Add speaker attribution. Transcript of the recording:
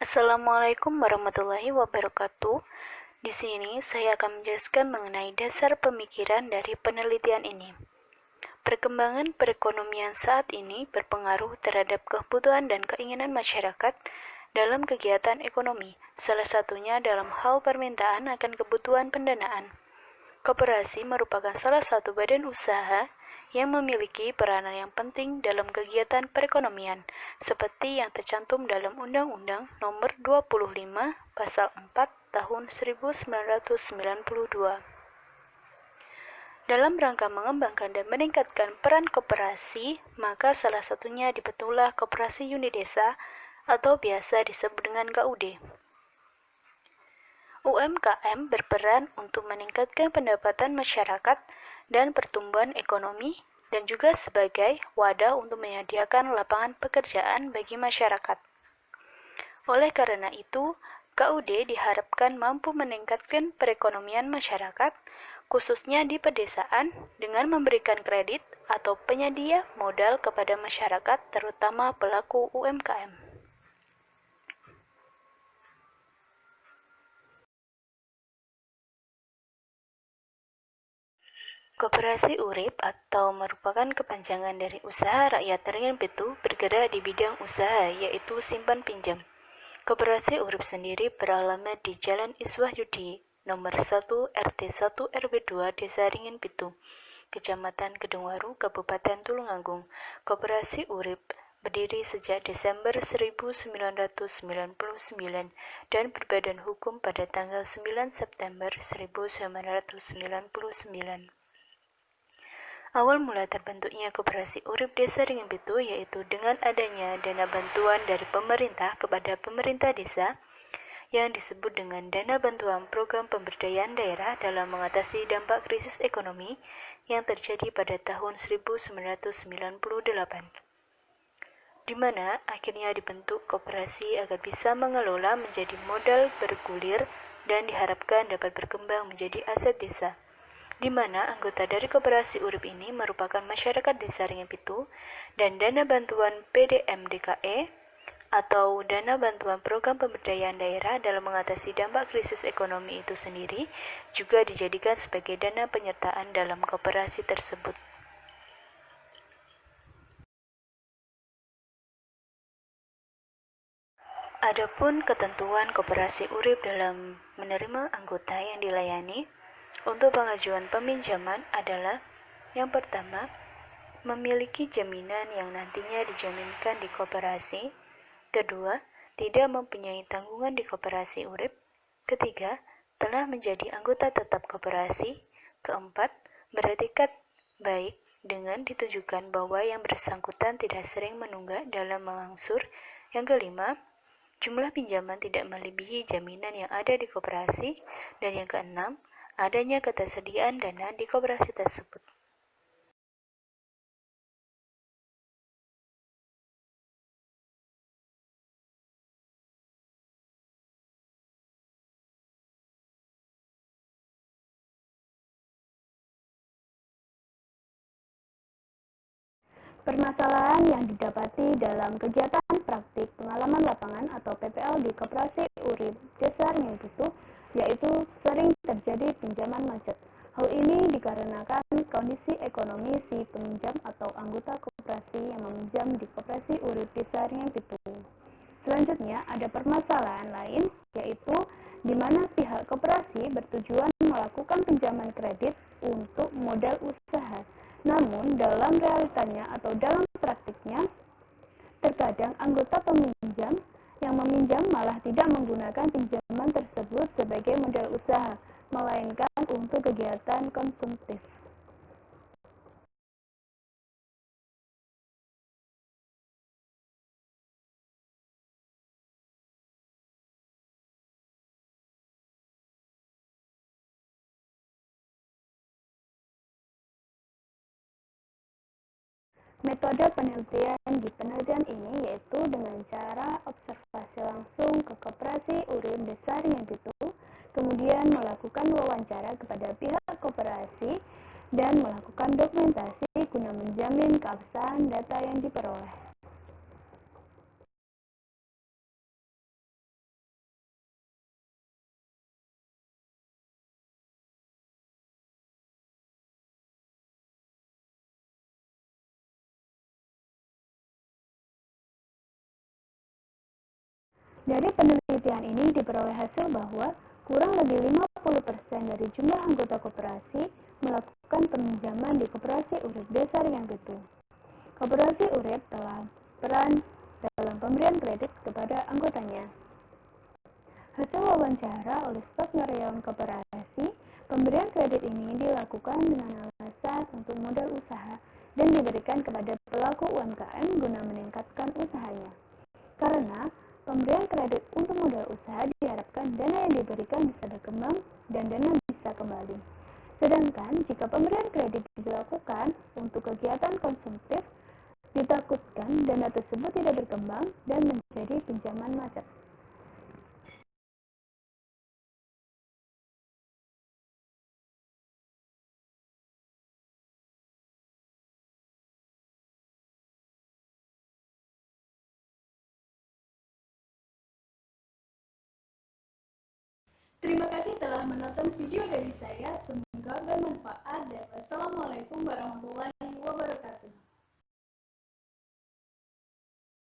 Speaker 1: Assalamualaikum warahmatullahi wabarakatuh. Di sini saya akan menjelaskan mengenai dasar pemikiran dari penelitian ini. Perkembangan perekonomian saat ini berpengaruh terhadap kebutuhan dan keinginan masyarakat dalam kegiatan ekonomi, salah satunya dalam hal permintaan akan kebutuhan pendanaan. Koperasi merupakan salah satu badan usaha yang memiliki peranan yang penting dalam kegiatan perekonomian, seperti yang tercantum dalam Undang-Undang Nomor 25 Pasal 4 Tahun 1992. Dalam rangka mengembangkan dan meningkatkan peran koperasi, maka salah satunya dibentuklah Koperasi Unit Desa atau biasa disebut dengan KUD. UMKM berperan untuk meningkatkan pendapatan masyarakat dan pertumbuhan ekonomi dan juga sebagai wadah untuk menyediakan lapangan pekerjaan bagi masyarakat. Oleh karena itu, KUD diharapkan mampu meningkatkan perekonomian masyarakat, khususnya di pedesaan, dengan memberikan kredit atau penyedia modal kepada masyarakat, terutama pelaku UMKM. Koperasi urip atau merupakan kepanjangan dari usaha rakyat ringan pitu bergerak di bidang usaha yaitu simpan pinjam. Koperasi urip sendiri beralamat di Jalan Iswahyudi, nomor 1 RT 1 RW 2 Desa Ringin Pitu, Kecamatan Kedungwaru, Kabupaten Tulungagung. Koperasi urip berdiri sejak Desember 1999 dan berbadan hukum pada tanggal 9 September 1999. Awal mula terbentuknya Koperasi Urip Desa Ringin Pitu yaitu dengan adanya dana bantuan dari pemerintah kepada pemerintah desa yang disebut dengan Dana Bantuan Program Pemberdayaan Daerah dalam mengatasi dampak krisis ekonomi yang terjadi pada tahun 1998, di mana akhirnya dibentuk koperasi agar bisa mengelola menjadi modal bergulir dan diharapkan dapat berkembang menjadi aset desa, di mana anggota dari Koperasi Urip ini merupakan masyarakat Desa Ringin Pitu dan dana bantuan PDM-DKE atau dana bantuan program pemberdayaan daerah dalam mengatasi dampak krisis ekonomi itu sendiri juga dijadikan sebagai dana penyertaan dalam koperasi tersebut. Adapun ketentuan Koperasi Urip dalam menerima anggota yang dilayani untuk pengajuan peminjaman adalah yang pertama, memiliki jaminan yang nantinya dijaminkan di koperasi. Kedua, tidak mempunyai tanggungan di Koperasi Urip. Ketiga, telah menjadi anggota tetap koperasi. Keempat, beretikat baik dengan ditunjukkan bahwa yang bersangkutan tidak sering menunggak dalam mengangsur. Yang kelima, jumlah pinjaman tidak melebihi jaminan yang ada di koperasi. Dan yang keenam, adanya ketersediaan dana di koperasi tersebut.
Speaker 2: Permasalahan yang didapati dalam kegiatan praktik pengalaman lapangan atau PPL di Koperasi Urip Desa Ringin Pitu yaitu sering terjadi pinjaman macet. Hal ini dikarenakan kondisi ekonomi si peminjam atau anggota koperasi yang meminjam di Koperasi Urip Desa Ringin Pitu. Selanjutnya ada permasalahan lain yaitu di mana pihak koperasi bertujuan melakukan pinjaman kredit untuk modal usaha. Namun dalam realitanya atau dalam praktiknya, terkadang anggota peminjam yang meminjam malah tidak menggunakan pinjaman tersebut sebagai modal usaha, melainkan untuk kegiatan konsumtif. Metode penelitian di penelitian ini yaitu dengan cara observasi langsung ke Koperasi Urip Desa Ringin Pitu, kemudian melakukan wawancara kepada pihak koperasi dan melakukan dokumentasi guna menjamin keabsahan data yang diperoleh. Dari penelitian ini diperoleh hasil bahwa kurang lebih 50% dari jumlah anggota koperasi melakukan peminjaman di Koperasi Urip Desa Riang Pitu. Koperasi Urip telah peran dalam pemberian kredit kepada anggotanya. Hasil wawancara oleh staf karyawan koperasi, pemberian kredit ini dilakukan dengan alasan untuk modal usaha dan diberikan kepada pelaku UMKM guna meningkatkan usahanya. Karena pemberian kredit untuk modal usaha diharapkan dana yang diberikan bisa berkembang dan dana bisa kembali. Sedangkan jika pemberian kredit dilakukan untuk kegiatan konsumtif, ditakutkan dana tersebut tidak berkembang dan menjadi pinjaman macet.
Speaker 3: Terima kasih telah menonton video dari saya. Semoga bermanfaat dan wassalamualaikum warahmatullahi